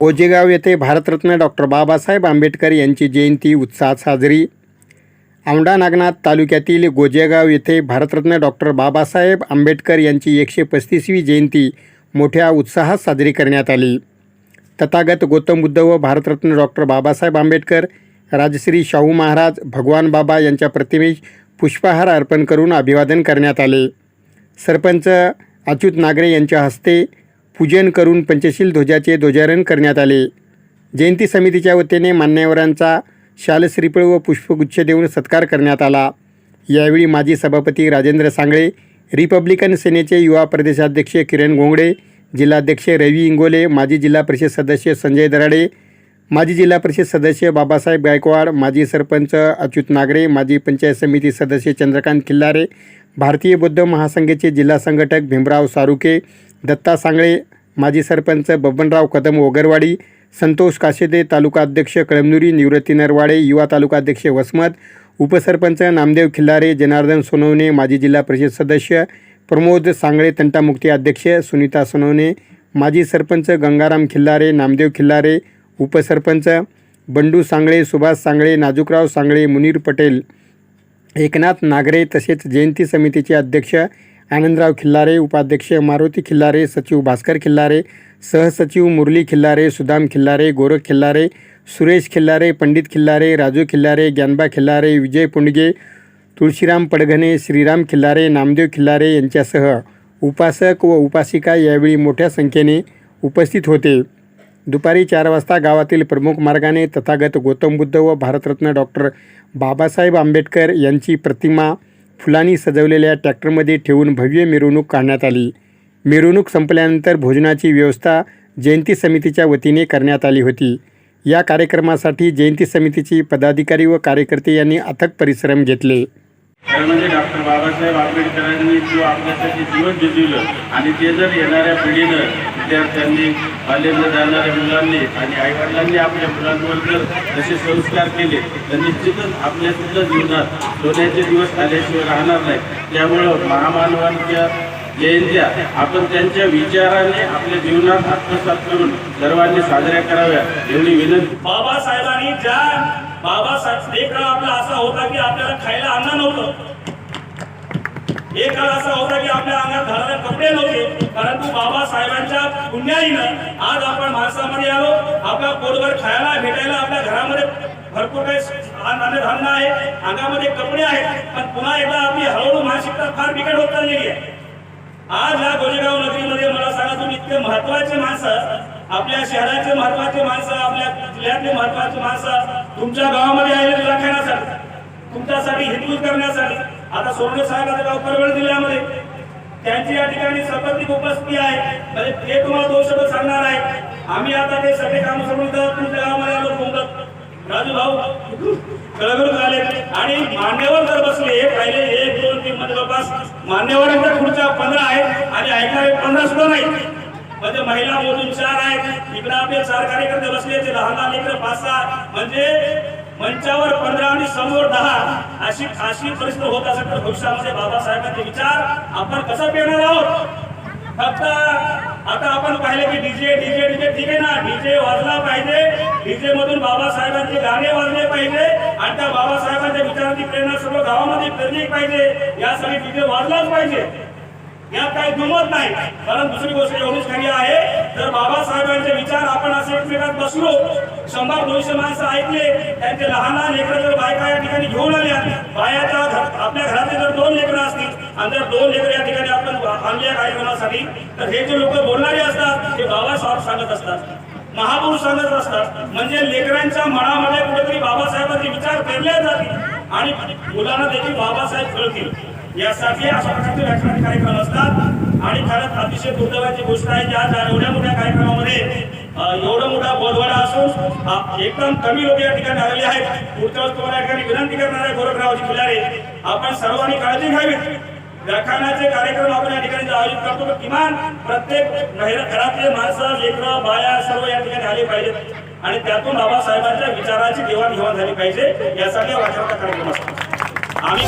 गोजेगाव येथे भारतरत्न डॉक्टर बाबासाहेब आंबेडकर यांची जयंती उत्साहात साजरी। औंढा नागनाथ तालुक्यातील गोजेगाव येथे भारतरत्न डॉक्टर बाबासाहेब आंबेडकर यांची 135वी जयंती मोठ्या उत्साहात साजरी करण्यात आली। तथागत गौतम बुद्ध व भारतरत्न डॉक्टर बाबासाहेब आंबेडकर, राजश्री शाहू महाराज, भगवान बाबा यांच्या प्रतिमेस पुष्पहार अर्पण करून अभिवादन करण्यात आले। सरपंच अच्युत नागरे यांच्या हस्ते पूजन करून पंचशील ध्वजाचे ध्वजारोहण करण्यात आले। जयंती समितीच्या वतीने मान्यवरांचा शाल श्रीफळ व पुष्पगुच्छ देऊन सत्कार करण्यात आला। यावेळी माजी सभापती राजेंद्र सांगळे, रिपब्लिकन सेनेचे युवा प्रदेशाध्यक्ष किरण गोंगडे, जिल्हाध्यक्ष रवी इंगोले, माजी जिल्हा परिषद सदस्य संजय दराडे, माजी जिल्हा परिषद सदस्य बाबासाहेब गायकवाड, माजी सरपंच अच्युत नागरे, माजी पंचायत समिती सदस्य चंद्रकांत खिल्लारे, भारतीय बौद्ध महासंघाचे जिल्हा संघटक भीमराव सारुके, दत्ता सांगळे, माजी सरपंच बबनराव कदम ओगरवाडी, संतोष काशेदे, तालुका अध्यक्ष कळमनुरी, निवृत्ती नरवाडे, युवा तालुका अध्यक्ष वसमत, उपसरपंच नामदेव खिल्लारे, जनार्दन सोनवणे, माजी जिल्हा परिषद सदस्य प्रमोद सांगळे, तंटामुक्ती अध्यक्ष सुनीता सोनवणे, माजी सरपंच गंगाराम खिल्लारे, नामदेव खिल्लारे, उपसरपंच बंडू सांगळे, सुभाष सांगळे, नाजूकराव सांगळे, मुनीर पटेल, एकनाथ नागरे तसेच जयंती समितीचे अध्यक्ष आनंदराव खिल्लारे, उपाध्यक्ष मारुती खिल्लारे, सचिव भास्कर खिल्लारे, सहसचिव मुरली खिल्लारे, सुदाम खिल्लारे, गोरख खिल्लारे, सुरेश खिल्लारे, पंडित खिल्लारे, राजू खिल्लारे, ज्ञानबा खिल्लारे, विजय पुंडगे, तुळशीराम पडघणे, श्रीराम खिल्लारे, नामदेव खिल्लारे यांच्यासह उपासक व उपासिका यावेळी मोठ्या संख्येने उपस्थित होते। दुपारी 4 वाजता गावातील प्रमुख मार्गाने तथागत गौतम बुद्ध व भारतरत्न डॉक्टर बाबासाहेब आंबेडकर यांची प्रतिमा फुलांनी सजवलेल्या ट्रॅक्टरमध्ये ठेवून भव्य मिरवणूक काढण्यात आली। मिरवणूक संपल्यानंतर भोजनाची व्यवस्था जयंती समितीच्या वतीने करण्यात आली होती। या कार्यक्रमासाठी जयंती समितीची पदाधिकारी व कार्यकर्ते यांनी अथक परिश्रम घेतले। म्हणजे डॉक्टर बाबासाहेब आंबेडकरांनी जो आपल्यासाठी जीवन दिलं आणि ते जर येणाऱ्या पिढीनं, विद्यार्थ्यांनी, कॉलेजला जाणाऱ्या मुलांनी आणि आईवडिलांनी आपल्या मुलांवर जर जसे संस्कार केले तर निश्चितच आपल्यासुद्धा जीवनात सोन्याचे दिवस आल्याशिवाय राहणार नाही। त्यामुळं महामानवांच्या जयंत्या आपण त्यांच्या विचाराने आपल्या जीवनात आत्मसात करून सर्वांनी साजऱ्या कराव्या एवढी विनंती। बाबासाहेबांनी ज्या बाबासाहेब एक काळ आपला असा होता की आपल्याला खायला अन्न नव्हतं, एक काळ असा होता की आपल्या अंगात घालायला कपडे नव्हते, परंतु बाबासाहेबांच्या पुण्याईनं आज आपण माणसामध्ये आलो। आपल्या पोटभर खायला भेटायला आपल्या घरामध्ये भरपूर काही धान्य आहे, अंगामध्ये कपडे आहेत, पण पुन्हा एकदा आपली हळूहळू मानसिकता फार बिकट होत चाललेली आहे। आज या गोरेगाव नगरीमध्ये मला सांगा, तुम्ही इतके महत्त्वाचे माणसं, आपल्या शहराचे महत्त्वाचे माणसं, आपल्या जिल्ह्यातले महत्त्वाचे माणसं तुमच्या गावामध्ये आलेले राखण्यासाठी, तुमच्यासाठी हितगुज करण्यासाठी आता सोनवणे साहेबांचं गाव परवळ जिल्ह्यामध्ये त्यांची या ठिकाणी सर्वाधिक उपस्थिती आहे। म्हणजे ते तुम्हाला 2 शब्द सांगणार आहे। आम्ही आता ते सगळे काम सोडून तुमच्या गावामध्ये आलो। तुमचं राजू भाऊ कळगरून आले आणि मान्यवर जर बसले पहिले 1 2 3 मध्ये जवळपास मान्यवरांच्या खुर्च्या 15 आहेत आणि ऐकणारे 15 सुद्धा नाही। म्हणजे महिला मोजून 4 आहेत, इकडे आपले 4 कार्यकर्ते बसले, ते लहान लेकरं 5-6, म्हणजे मंचावर 15 आणि समोर 10 अशी परिस्थिती होत असेल तर भविष्यामध्ये बाबासाहेबांचे विचार आपण कसं पेरणार आहोत? फक्त आता आपण पाहिले की डीजे डीजे डीजे ठीक आहे ना, डीजे वाजला पाहिजे, डीजे मधून बाबासाहेबांचे गाणे वाजले पाहिजे आणि त्या बाबासाहेबांच्या विचारांची प्रेरणा सर्व गावामध्ये पेरली पाहिजे, यासाठी डीजे वाजलाच पाहिजे, यात काही दुमत नाही। कारण दुसरी गोष्ट एवढीच खरी आहे, जर बाबासाहेबांचे विचार आपण असे एकमेकात बसलो, 100-200 माणसं ऐकले, त्यांचे लहान लेकरं जर बायका या ठिकाणी घेऊन आल्या, बायाच्या आपल्या घरातले जर 2 लेकरं असतील आणि जर 2 लेकरं या ठिकाणी आपण आणल्या कार्यक्रमासाठी, तर हे जे लोक बोलणारे असतात ते बाबासाहेब सांगत असतात, महापुरुष सांगत असतात, म्हणजे लेकरांच्या मनामध्ये कुठेतरी बाबासाहेबांचे विचार पेरले जातील आणि मुलांना देखील बाबासाहेब कळतील, यासाठी अशा प्रकारचे व्याख्यान कार्यक्रम असतात। आणि खरंच अतिशय दुर्दैवाची गोष्ट आहे की आज एवढ्या मोठ्या कार्यक्रमामध्ये एवढा मोठा बोलवाडा असून एकदम कमी लोक या ठिकाणी आलेले आहेत। पुढच्या वेळेस तुम्हाला या ठिकाणी विनंती करणार आहे गोरखरावजी खिल्लारे, आपण सर्वांनी काळजी घ्यावी। व्याख्यानाचे कार्यक्रम आपण या ठिकाणी आयोजित करतो तर किमान प्रत्येक घरातले माणसं, लेकरं, बाया सर्व या ठिकाणी आले पाहिजेत आणि त्यातून बाबासाहेबांच्या विचाराची देवाणघेवाण झाली पाहिजे, यासाठी हा व्याख्यानाचा कार्यक्रम असतो। आम्ही